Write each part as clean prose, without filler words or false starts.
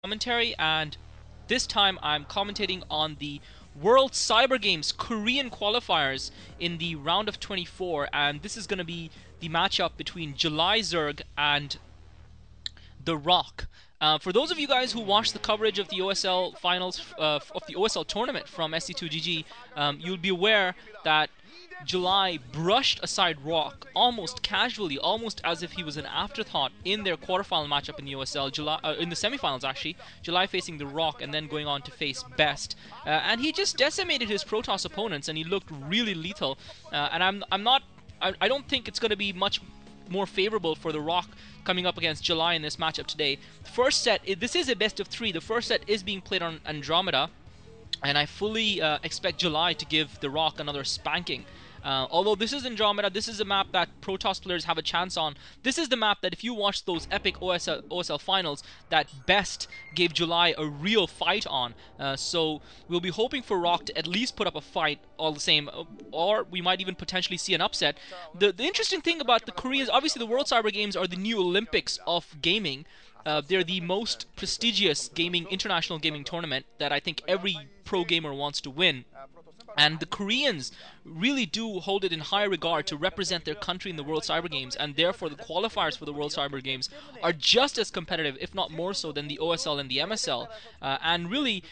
commentary, and this time I'm commentating on the World Cyber Games Korean qualifiers in the round of 24, and this is going to be the matchup between Julyzerg and TheRock. For those of you guys who watched the coverage of the OSL finals, of the OSL tournament from SC2GG, you'll be aware that July brushed aside Rock almost casually, almost as if he was an afterthought in their quarterfinal matchup in the OSL. In the semifinals actually, July facing the Rock and then going on to face Best, and he just decimated his Protoss opponents and he looked really lethal. And I don't think it's going to be much more favorable for the Rock coming up against July in this matchup today. The first set, this is a best of 3. The first set is being played on Andromeda, and I fully expect July to give the Rock another spanking. Although this is Andromeda, this is a map that Protoss players have a chance on. This is the map that if you watch those epic OSL finals, that Best gave July a real fight on. So we'll be hoping for Rock to at least put up a fight all the same, or we might even potentially see an upset. The interesting thing about the Koreans, obviously the World Cyber Games are the new Olympics of gaming. They're the most prestigious international gaming tournament that I think every pro gamer wants to win. And the Koreans really do hold it in high regard to represent their country in the World Cyber Games, and therefore the qualifiers for the World Cyber Games are just as competitive, if not more so, than the OSL and the MSL. And really,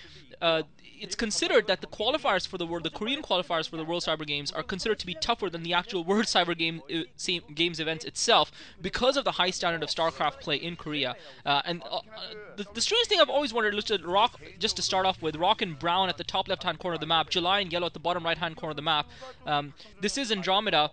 it's considered that the qualifiers for the Korean qualifiers for the World Cyber Games are considered to be tougher than the actual World Cyber Games events itself because of the high standard of StarCraft play in Korea. The strangest thing I've always wondered, looked at Rock, just to start off with, Rock and Brown at the top left-hand corner of the map, July and Yellow at the bottom right-hand corner of the map. This is Andromeda.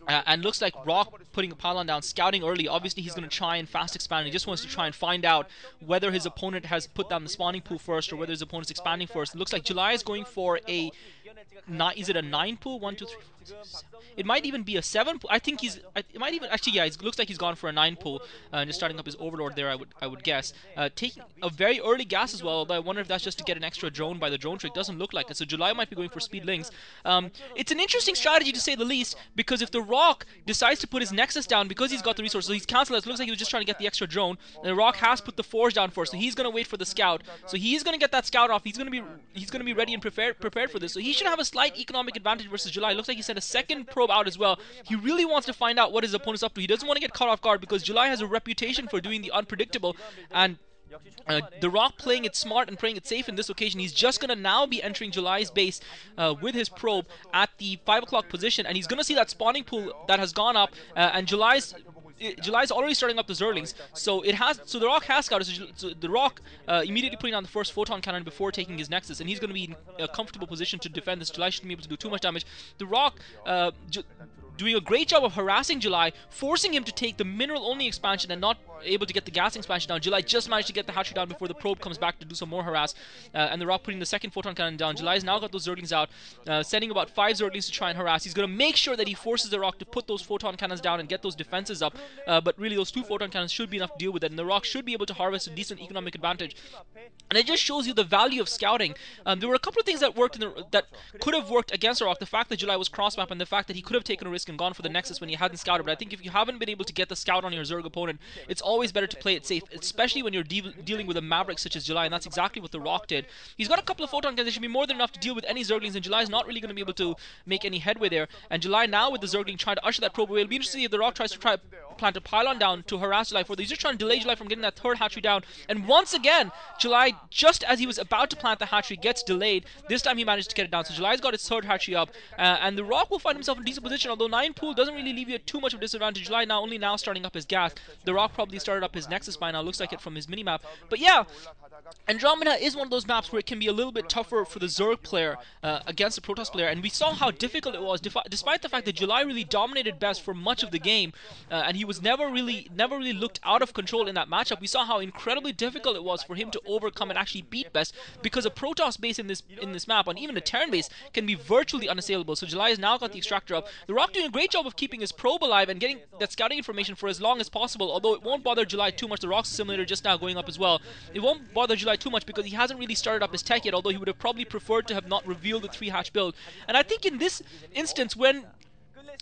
And looks like Rock putting a pylon down, scouting early. Obviously, he's going to try and fast expand. He just wants to try and find out whether his opponent has put down the spawning pool first or whether his opponent's expanding first. It looks like July is going for a... Is it a 9 pool? 1, 2, 3, 4, 6, 7. It might even be a 7 pool. I think he's... It might even... Actually, yeah, it looks like he's gone for a 9 pool. Just starting up his Overlord there, I would guess. Taking a very early gas as well, although I wonder if that's just to get an extra drone by the drone trick. Doesn't look like it. So July might be going for speed links. It's an interesting strategy to say the least, because if the Rock decides to put his Nexus down because he's got the resources, so he's cancelled it. It looks like he was just trying to get the extra drone. And the Rock has put the Forge down first, so he's going to wait for the scout. So he's going to get that scout off. He's going to be ready and prepared for this. So he should have a slight economic advantage versus July. It looks like he sent a second probe out as well. He really wants to find out what his opponent's up to. He doesn't want to get caught off guard because July has a reputation for doing the unpredictable, and the Rock playing it smart and playing it safe in this occasion. He's just going to now be entering July's base with his probe at the 5 o'clock position, and he's going to see that spawning pool that has gone up, and July's already starting up the Zerglings, so the Rock has scouted. So the Rock immediately putting on the first photon cannon before taking his Nexus, and he's going to be in a comfortable position to defend this. July shouldn't be able to do too much damage. The Rock doing a great job of harassing July, forcing him to take the mineral-only expansion and not able to get the gas expansion down. July just managed to get the hatchery down before the probe comes back to do some more harass, and the Rock putting the second photon cannon down. July's now got those Zerglings out, sending about 5 Zerglings to try and harass. He's going to make sure that he forces the Rock to put those photon cannons down and get those defenses up, but really those 2 photon cannons should be enough to deal with it, and the Rock should be able to harvest a decent economic advantage. And it just shows you the value of scouting. There were a couple of things that worked that could have worked against the Rock. The fact that July was cross-map and the fact that he could have taken a risk and gone for the Nexus when he hadn't scouted. But I think if you haven't been able to get the scout on your Zerg opponent, it's always better to play it safe, especially when you're dealing with a Maverick such as July, and that's exactly what the Rock did. He's got a couple of photon cannons that should be more than enough to deal with any Zerglings, and July's not really going to be able to make any headway there. And July now with the Zergling trying to usher that probe away. It'll be interesting to see if the Rock tries to plant a pylon down to harass July further. He's just trying to delay July from getting that third hatchery down. And once again, July, just as he was about to plant the hatchery, gets delayed. This time he managed to get it down. So July's got his third hatchery up, and the Rock will find himself in a decent position, although 9 pool doesn't really leave you at too much of a disadvantage. July only now starting up his gas. The Rock probably started up his Nexus by now, looks like it from his minimap. But yeah, Andromeda is one of those maps where it can be a little bit tougher for the Zerg player against the Protoss player, and we saw how difficult it was, despite the fact that July really dominated Best for much of the game, and he was never really looked out of control in that matchup. We saw how incredibly difficult it was for him to overcome and actually beat Best, because a Protoss base in this map, and even a Terran base, can be virtually unassailable. So July has now got the extractor up. The Rock doing a great job of keeping his probe alive and getting that scouting information for as long as possible, although it won't bother July too much. The Rock simulator just now going up as well. It won't bother July too much because he hasn't really started up his tech yet, although he would have probably preferred to have not revealed the 3-hatch build. And I think in this instance, when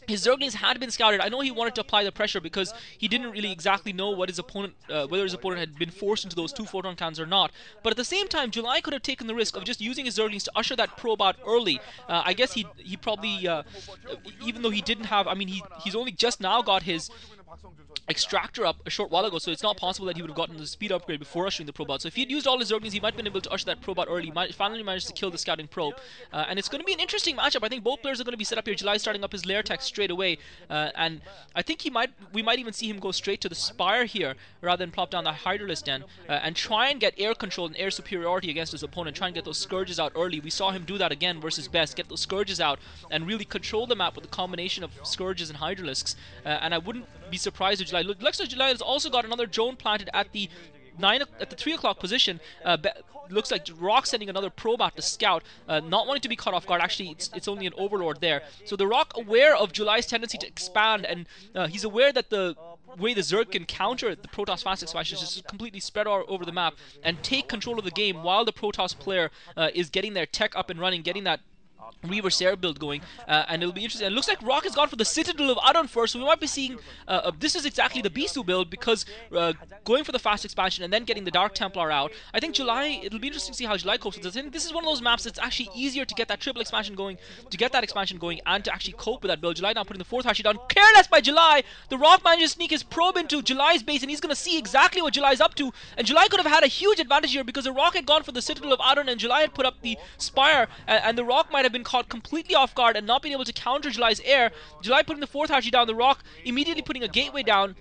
his Zerglings had been scouted. I know he wanted to apply the pressure because he didn't really exactly know what his opponent, whether his opponent had been forced into those 2 photon cannons or not. But at the same time, July could have taken the risk of just using his Zerglings to usher that probe out early. I guess he probably, even though he didn't have, I mean, he's only just now got his extractor up a short while ago, so it's not possible that he would have gotten the speed upgrade before ushering the probe out. So if he had used all his Zerglings, he might have been able to usher that probe out early. He finally managed to kill the scouting probe, and it's going to be an interesting matchup. I think both players are going to be set up here. July starting up his lair tech straight away, and I think we might even see him go straight to the Spire here rather than plop down the Hydralisk Den and try and get air control and air superiority against his opponent. Try and get those Scourges out early. We saw him do that again versus Best. Get those Scourges out and really control the map with a combination of Scourges and Hydralisks. And I wouldn't be surprised if July. Looks like July has also got another drone planted at the 3 o'clock position. Looks like TheRock sending another probe out to scout, not wanting to be caught off guard. Actually, it's only an overlord there. So TheRock, aware of July's tendency to expand, and he's aware that the way the Zerg can counter the Protoss fast expansion is just completely spread over the map and take control of the game while the Protoss player is getting their tech up and running, getting that Reverse air build going, and it'll be interesting. And it looks like Rock has gone for the Citadel of Adon first, so we might be seeing this is exactly the Bisu build, because going for the fast expansion and then getting the Dark Templar out. I think July, it'll be interesting to see how July copes with this. I think this is one of those maps that's actually easier to get that triple expansion going, and to actually cope with that build. July now putting the 4th Hashi down. Careless by July! The Rock manages to sneak his probe into July's base, and he's going to see exactly what July's up to. And July could have had a huge advantage here, because the Rock had gone for the Citadel of Adon, and July had put up the Spire, and the Rock might have been caught completely off guard and not being able to counter July's air. July putting the 4th Hashi down, the Rock immediately putting a gateway down.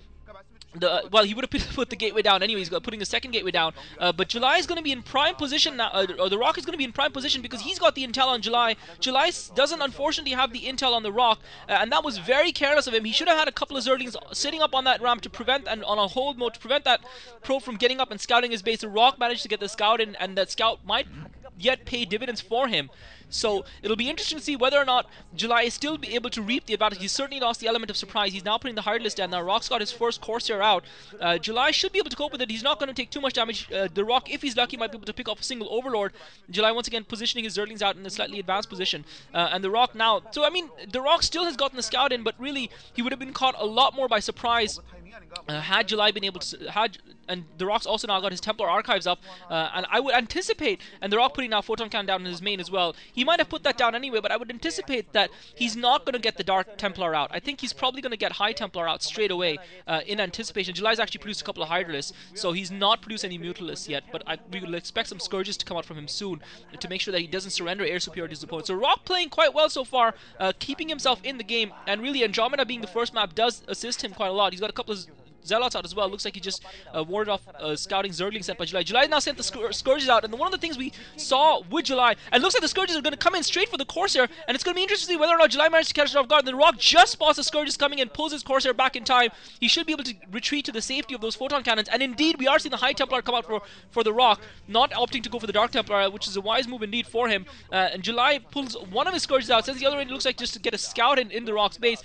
Well, he would have put the gateway down anyway. He's putting the second gateway down. But July is going to be in prime position now, or the Rock is going to be in prime position because he's got the intel on July. July doesn't unfortunately have the intel on the Rock, and that was very careless of him. He should have had a couple of Zerglings sitting up on that ramp to prevent, and on a hold mode to prevent that probe from getting up and scouting his base. The Rock managed to get the scout in, and that scout might yet pay dividends for him. So it'll be interesting to see whether or not July is still be able to reap the advantage. He's certainly lost the element of surprise. He's now putting the hard list down. Now Rock's got his first Corsair out. July should be able to cope with it. He's not going to take too much damage. The Rock, if he's lucky, might be able to pick off a single Overlord. July once again positioning his Zerglings out in a slightly advanced position. And the Rock now... So, I mean, the Rock still has gotten the scout in, but really, he would have been caught a lot more by surprise had July been able to... And the Rock's also now got his Templar archives up, and I would anticipate, and the Rock putting now Photon Cannon down in his main as well. He might have put that down anyway, but I would anticipate that he's not going to get the Dark Templar out. I think he's probably going to get High Templar out straight away in anticipation. July's actually produced a couple of Hydralisks, so he's not produced any Mutalisks yet, but we will expect some Scourges to come out from him soon to make sure that he doesn't surrender air superiority to his opponent. So Rock playing quite well so far, keeping himself in the game, and really Andromeda being the first map does assist him quite a lot. He's got a couple of Zealots out as well. Looks like he just warded off scouting Zergling sent by July. July now sent the Scourges out, and one of the things we saw with July, and it looks like the Scourges are going to come in straight for the Corsair, and it's going to be interesting to see whether or not July managed to catch it off guard. And then Rock just spots the Scourges coming and pulls his Corsair back in time. He should be able to retreat to the safety of those Photon Cannons, and indeed we are seeing the High Templar come out for the Rock, not opting to go for the Dark Templar, which is a wise move indeed for him. And July pulls one of his Scourges out, sends the other in, it looks like just to get a scout in the Rock's base.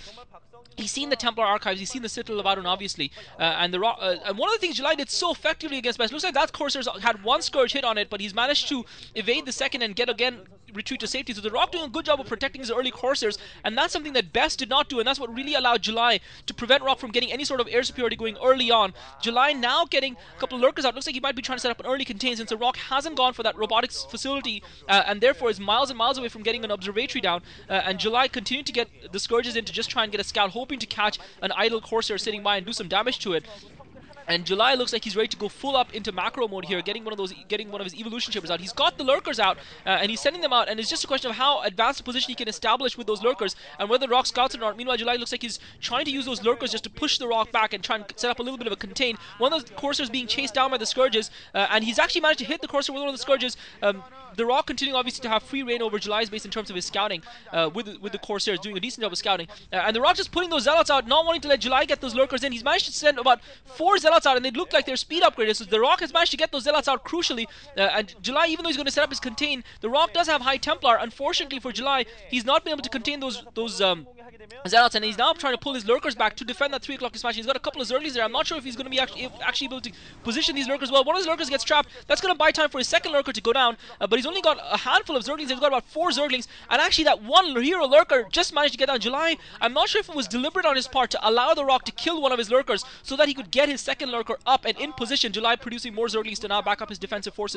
He's seen the Templar archives, he's seen the Citadel of Adon, obviously, and the Rock. And one of the things July did so effectively against Best, looks like that Corsair's had one Scourge hit on it, but he's managed to evade the second and get again retreat to safety. So the Rock doing a good job of protecting his early Corsairs, and that's something that Best did not do, and that's what really allowed July to prevent Rock from getting any sort of air superiority going early on. July now getting a couple of Lurkers out. Looks like he might be trying to set up an early contain, since the Rock hasn't gone for that robotics facility, and therefore is miles and miles away from getting an observatory down. And July continued to get the Scourges in to just try and get a scout, hoping to catch an idle Corsair sitting by and do some damage to it. And July looks like he's ready to go full up into macro mode here, getting one of his evolution shippers out. He's got the Lurkers out, and he's sending them out, and it's just a question of how advanced a position he can establish with those Lurkers, and whether the Rock scouts it or not. Meanwhile, July looks like he's trying to use those Lurkers just to push the Rock back and try and set up a little bit of a contain. One of the Corsairs being chased down by the Scourges, and he's actually managed to hit the Corsair with one of the Scourges. The Rock continuing obviously to have free reign over July's base in terms of his scouting, with the Corsairs doing a decent job of scouting. And the Rock just putting those Zealots out, not wanting to let July get those Lurkers in. He's managed to send about 4 Zealots out, and they look like they're speed upgraded. So the Rock has managed to get those Zealots out crucially. And July, even though he's going to set up his contain, the Rock does have High Templar. Unfortunately for July, he's not been able to contain those Zealots, and he's now trying to pull his lurkers back to defend that 3 o'clock expansion. He's got a couple of Zerglies there. I'm not sure if he's going to be actually able to position these lurkers well. One of his lurkers gets trapped. That's going to buy time for his second lurker to go down, but he's only got a handful of Zerglings. He's got about 4 Zerglings, and actually that one hero lurker just managed to get down. July, I'm not sure if it was deliberate on his part to allow TheRock to kill one of his lurkers so that he could get his second lurker up and in position. July producing more Zerglings to now back up his defensive forces.